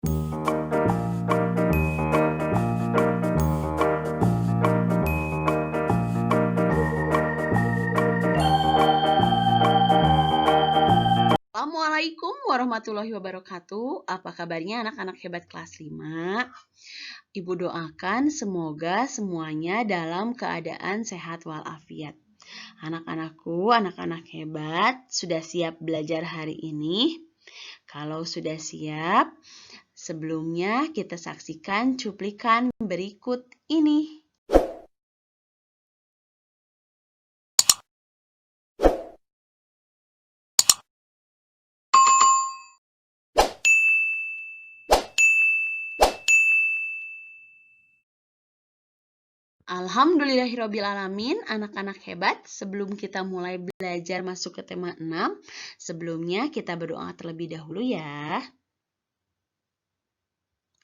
Assalamualaikum warahmatullahi wabarakatuh. Apa kabarnya anak-anak hebat kelas 5? Ibu doakan semoga semuanya dalam keadaan sehat walafiat. Anak-anakku, anak-anak hebat, sudah siap belajar hari ini? Kalau sudah siap, sebelumnya kita saksikan cuplikan berikut ini. Alhamdulillahirrabbilalamin, anak-anak hebat. Sebelum kita mulai belajar masuk ke tema 6, sebelumnya kita berdoa terlebih dahulu ya.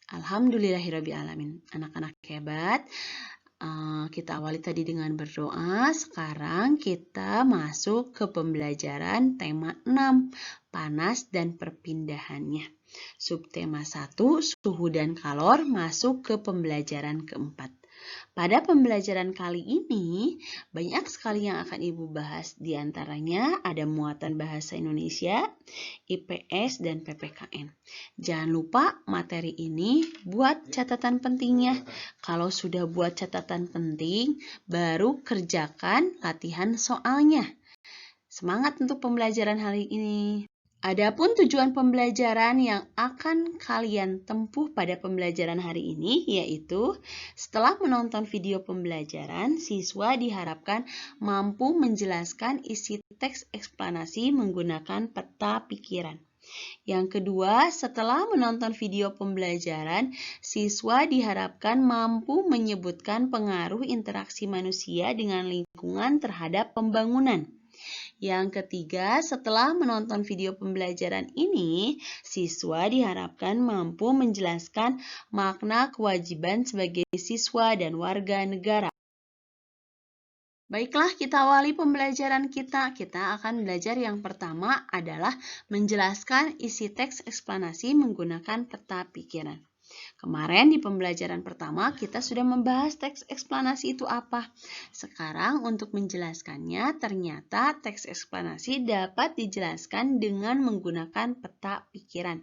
Alhamdulillahirrabbilalamin, anak-anak hebat. Kita awali tadi dengan berdoa. Sekarang kita masuk ke pembelajaran tema 6, panas dan perpindahannya. Subtema 1, suhu dan kalor, masuk ke pembelajaran keempat. Pada pembelajaran kali ini, banyak sekali yang akan Ibu bahas. Di antaranya ada muatan bahasa Indonesia, IPS, dan PPKN. Jangan lupa materi ini buat catatan pentingnya. Kalau sudah buat catatan penting, baru kerjakan latihan soalnya. Semangat untuk pembelajaran hari ini. Adapun tujuan pembelajaran yang akan kalian tempuh pada pembelajaran hari ini yaitu setelah menonton video pembelajaran, siswa diharapkan mampu menjelaskan isi teks eksplanasi menggunakan peta pikiran. Yang kedua, setelah menonton video pembelajaran, siswa diharapkan mampu menyebutkan pengaruh interaksi manusia dengan lingkungan terhadap pembangunan. Yang ketiga, setelah menonton video pembelajaran ini, siswa diharapkan mampu menjelaskan makna kewajiban sebagai siswa dan warga negara. Baiklah, kita awali pembelajaran kita. Kita akan belajar yang pertama adalah menjelaskan isi teks eksplanasi menggunakan peta pikiran. Kemarin di pembelajaran pertama kita sudah membahas teks eksplanasi itu apa. Sekarang untuk menjelaskannya, ternyata teks eksplanasi dapat dijelaskan dengan menggunakan peta pikiran.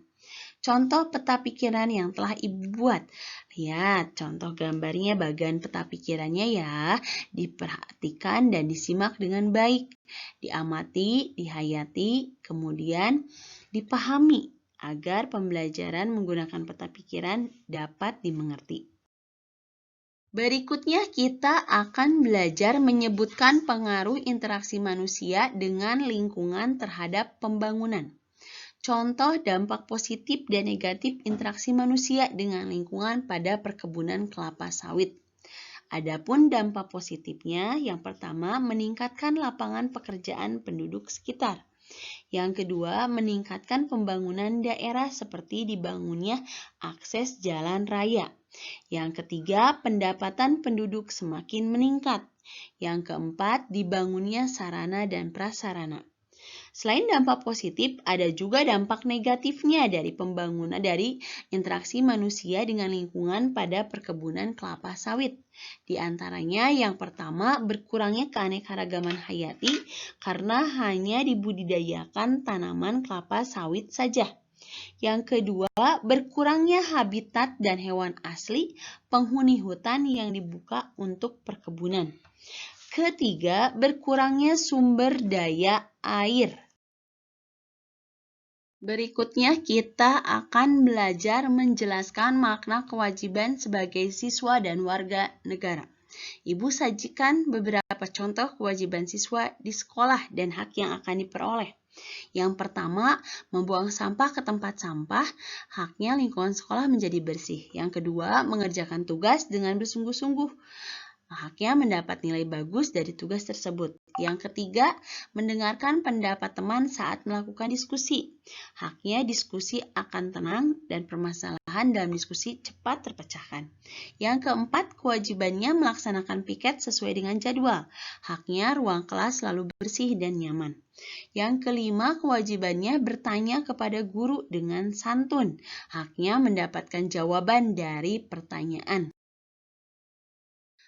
Contoh peta pikiran yang telah Ibu buat. Lihat contoh gambarnya bagian peta pikirannya ya. Diperhatikan dan disimak dengan baik. Diamati, dihayati, kemudian dipahami agar pembelajaran menggunakan peta pikiran dapat dimengerti. Berikutnya kita akan belajar menyebutkan pengaruh interaksi manusia dengan lingkungan terhadap pembangunan. Contoh dampak positif dan negatif interaksi manusia dengan lingkungan pada perkebunan kelapa sawit. Adapun dampak positifnya, yang pertama meningkatkan lapangan pekerjaan penduduk sekitar. Yang kedua, meningkatkan pembangunan daerah seperti dibangunnya akses jalan raya. Yang ketiga, pendapatan penduduk semakin meningkat. Yang keempat, dibangunnya sarana dan prasarana. Selain dampak positif, ada juga dampak negatifnya dari pembangunan dari interaksi manusia dengan lingkungan pada perkebunan kelapa sawit. Di antaranya yang pertama, berkurangnya keanekaragaman hayati karena hanya dibudidayakan tanaman kelapa sawit saja. Yang kedua, berkurangnya habitat dan hewan asli penghuni hutan yang dibuka untuk perkebunan. Ketiga, berkurangnya sumber daya air. Berikutnya kita akan belajar menjelaskan makna kewajiban sebagai siswa dan warga negara. Ibu sajikan beberapa contoh kewajiban siswa di sekolah dan hak yang akan diperoleh. Yang pertama, membuang sampah ke tempat sampah, haknya lingkungan sekolah menjadi bersih. Yang kedua, mengerjakan tugas dengan bersungguh-sungguh. haknya mendapat nilai bagus dari tugas tersebut. Yang ketiga, mendengarkan pendapat teman saat melakukan diskusi. Haknya diskusi akan tenang dan permasalahan dalam diskusi cepat terpecahkan. Yang keempat, kewajibannya melaksanakan piket sesuai dengan jadwal. Haknya ruang kelas selalu bersih dan nyaman. Yang kelima, kewajibannya bertanya kepada guru dengan santun. Haknya mendapatkan jawaban dari pertanyaan.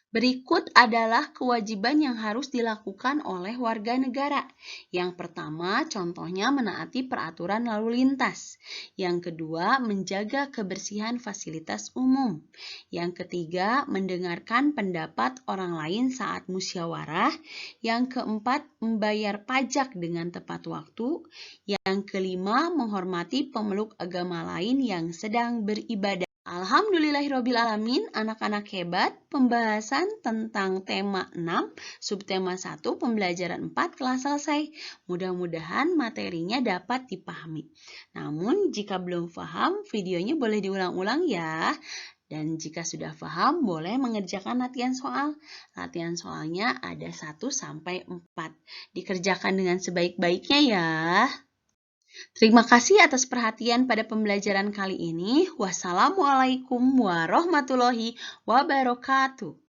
Berikut adalah kewajiban yang harus dilakukan oleh warga negara. Yang pertama, contohnya menaati peraturan lalu lintas. Yang kedua, menjaga kebersihan fasilitas umum. Yang ketiga, mendengarkan pendapat orang lain saat musyawarah. Yang keempat, membayar pajak dengan tepat waktu. Yang kelima, menghormati pemeluk agama lain yang sedang beribadah. Alhamdulillahirrabbilalamin, anak-anak hebat, pembahasan tentang tema 6, subtema 1, pembelajaran 4 telah selesai. Mudah-mudahan materinya dapat dipahami. Namun, jika belum paham, videonya boleh diulang-ulang ya. Dan jika sudah paham, boleh mengerjakan latihan soal. Latihan soalnya ada 1-4. Dikerjakan dengan sebaik-baiknya ya. Terima kasih atas perhatian pada pembelajaran kali ini. Wassalamualaikum warahmatullahi wabarakatuh.